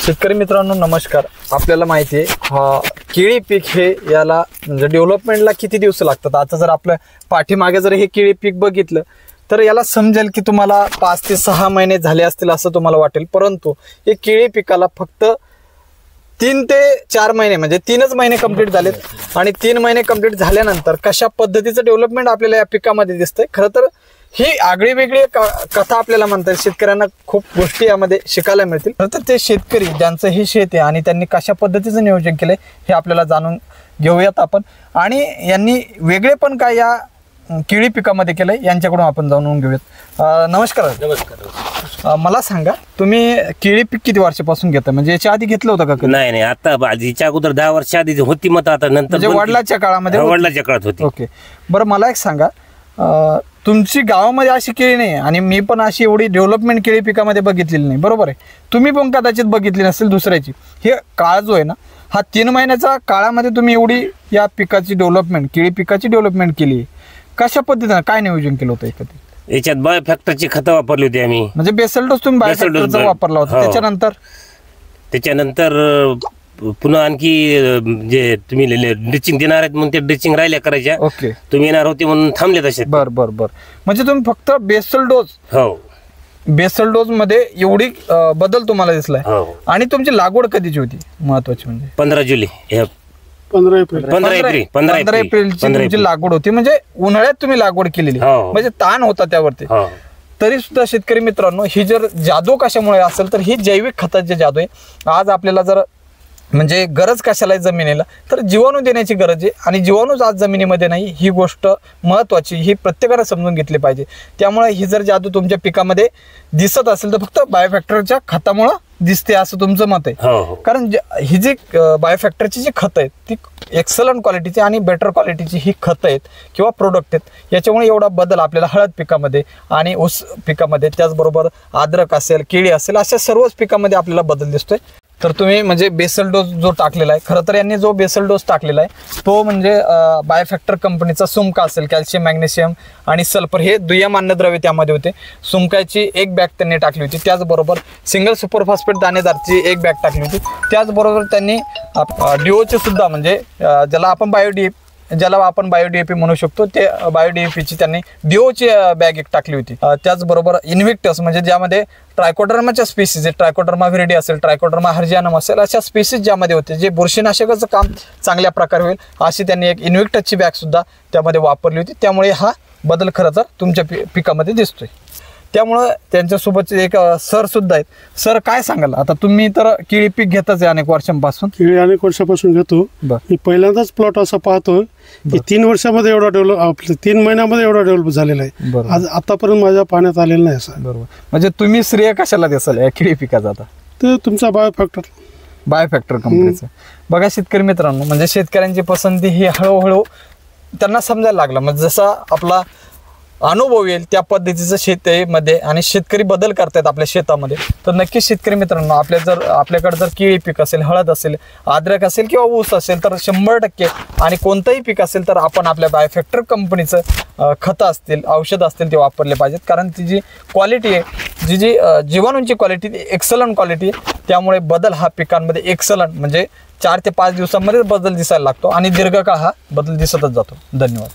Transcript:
शेतकरी मित्रांनो नमस्कार. आपल्याला माहिती आहे केळी पीक हे याला म्हणजे डेव्हलपमेंटला किती दिवस लागतात. आता जर आपल्या पाठीमागे जर हे केळी पीक बघितलं तर याला समजेल की तुम्हाला 5 ते 6 महिने झाले असतील असं तुम्हाला वाटेल, परंतु हे केळी पिकाला फक्त 3 ते 4 महिने म्हणजे 3च महिने कंप्लीट झालेत. आणि 3 महिने कंप्लीट झाल्यानंतर कशा पद्धतीचं डेव्हलपमेंट आपल्याला या पिकामध्ये दिसतंय. खरं तर ही आगळी वेगळी कथा आपल्याला म्हणता येईल. शेतकऱ्यांना खूप गोष्टी यामध्ये शिकायला मिळतील. खरं तर ते शेतकरी ज्यांचं हे शेत आहे आणि त्यांनी कशा पद्धतीचं नियोजन केलंय हे आपल्याला जाणून घेऊयात आपण. आणि यांनी वेगळे पण काय या केळी पिकामध्ये केलंय यांच्याकडून आपण जाणून घेऊयात. नमस्कार. नमस्कार. मला सांगा तुम्ही केळी पीक किती वर्षापासून घेता, म्हणजे याच्या आधी घेतलं होतं का? नाही, आता आधीच्या अगोदर 10 वर्ष आधी होती, मत आता नंतर वडिलांच्या काळामध्ये. वडिलांच्या काळात होती. ओके, बरं मला एक सांगा, तुमची गावामध्ये अशी केळी नाही आणि मी पण अशी एवढी डेव्हलपमेंट केळी पिकामध्ये बघितलेली नाही, बरोबर आहे. तुम्ही पण कदाचित बघितली नसेल दुसऱ्याची. हे काळ जो आहे ना, हा 3 महिन्याचा काळामध्ये तुम्ही एवढी या पिकाची डेव्हलपमेंट केळी पिकाची डेव्हलपमेंट केली. कशा पद्धतीने काय नियोजन केलं होतं एकत्रित? याच्यात बायो फॅक्टरची खतं वापरली होती आम्ही. म्हणजे बेसल डोस तुम्ही बायो फॅक्टरचा वापरला होता. त्याच्यानंतर पुन्हा आणखी जे तुम्ही ड्रिचिंग देणार आहेत म्हणून ते ड्रिचिंग राहिल्या करायच्या. ओके, तुम्ही येणार होते म्हणून थांबले तसे. बर बर बर. म्हणजे तुम्ही फक्त बेसल डोस, हो, बेसल डोस मध्ये एवढी बदल तुम्हाला दिसलाय. हो. आणि तुमची लागवड कधीची होती महत्वाची म्हणजे? 15 जुलै 15 एप्रिलची तुमची लागवड होती. म्हणजे उन्हाळ्यात तुम्ही लागवड केलेली, म्हणजे ताण होता त्यावरती. तरी सुद्धा शेतकरी मित्रांनो, ही जर जादू कशामुळे असेल तर ही जैविक खताची जादू आहे. आज आपल्याला जर म्हणजे गरज कशाला आहे जमिनीला, तर जीवाणू देण्याची गरज आहे. आणि जीवाणूच आज जमिनीमध्ये नाही, ही गोष्ट महत्वाची, ही प्रत्येकाने समजून घेतली पाहिजे. त्यामुळे ही जर जादू तुमच्या पिकामध्ये दिसत असेल तर फक्त बायोफॅक्टरच्या खतामुळं दिसते असं तुमचं मत आहे. कारण ही जी बायोफॅक्टरची जी खतं आहेत ती एक्सलंट क्वालिटीची आणि बेटर क्वालिटीची ही खतं आहेत किंवा प्रोडक्ट आहेत. याच्यामुळे एवढा बदल आपल्याला हळद पिकामध्ये आणि ऊस पिकामध्ये, त्याचबरोबर अद्रक असेल, केळी असेल, अशा सर्वच पिकामध्ये आपल्याला बदल दिसतोय. तर तुम्ही म्हणजे बेसल डोस जो टाकलेला आहे, खरं तर यांनी जो बेसल डोस टाकलेला आहे तो म्हणजे बायोफॅक्टर कंपनीचा सुमका असेल, कॅल्शियम, मॅग्नेशियम आणि सल्फर हे दुय्यम अन्नद्रव्य त्यामध्ये होते. सुमकाची 1 बॅग त्यांनी टाकली होती. त्याचबरोबर सिंगल सुपरफॉस्फेट दाणेदारची 1 बॅग टाकली होती. त्याचबरोबर त्यांनी डीओचे सुद्धा म्हणजे ज्याला आपण बायोडीएपी म्हणू शकतो, ते बायोडीएपीची त्यांनी डीओची बॅग 1 टाकली होती. त्याचबरोबर इन्व्हिक्टस म्हणजे ज्यामध्ये ट्रायकोडर्माच्या स्पीसीज, ट्रायकोडर्मा व्हिरिडी असेल, ट्रायकोडर्मा हर्जियानम असेल, अशा स्पीसीज ज्यामध्ये होते, जे बुरशीनाशकाचं काम चांगल्या प्रकारे होईल अशी त्यांनी 1 इन्व्हिक्टसची बॅग सुद्धा त्यामध्ये वापरली होती. त्यामुळे हा बदल खरं तर तुमच्या पिकामध्ये दिसतोय. त्यामुळं त्यांच्यासोबत एक सर सुद्धा आहेत. सर काय सांगाल, आता तुम्ही तर केळी पीक घेताच आहे अनेक वर्षांपासून? केळी अनेक वर्षापासून घेतो. मी पहिल्यांदाच प्लॉट असा पाहतो की 3 वर्षामध्ये एवढा डेव्हलप, 3 महिन्यामध्ये एवढा डेव्हलप झालेला आहे. आज आतापर्यंत माझ्या पाण्यात आलेलं नाही असं. बरोबर. म्हणजे तुम्ही श्रेय कशाला द्याल या केळी पिकाचा? आता तर तुमचा बायोफॅक्टर कंपनीचं. बघा शेतकरी मित्रांनो, म्हणजे शेतकऱ्यांची पसंती ही हळूहळू त्यांना समजायला लागलं. म्हणजे जसा आपला अनुभव येईल त्या पद्धतीचं शेतीमध्ये आणि शेतकरी बदल करतायत आपल्या शेतामध्ये. तर नक्कीच शेतकरी मित्रांनो, आपल्याकडे जर केळी पीक असेल, हळद असेल, अद्रक असेल किंवा ऊस असेल तर 100% आणि कोणतंही पीक असेल तर आपण आपल्या बायोफॅक्टर कंपनीचं खतं असतील, औषध असतील ते वापरले पाहिजेत. कारण ती जी क्वालिटी आहे, जी जीवाणूंची क्वालिटी ती एक्सलंट क्वालिटी आहे. त्यामुळे बदल हा पिकांमध्ये एक्सलंट म्हणजे 4 ते 5 दिवसांमध्ये बदल दिसायला लागतो आणि दीर्घकाळ हा बदल दिसतच जातो. धन्यवाद.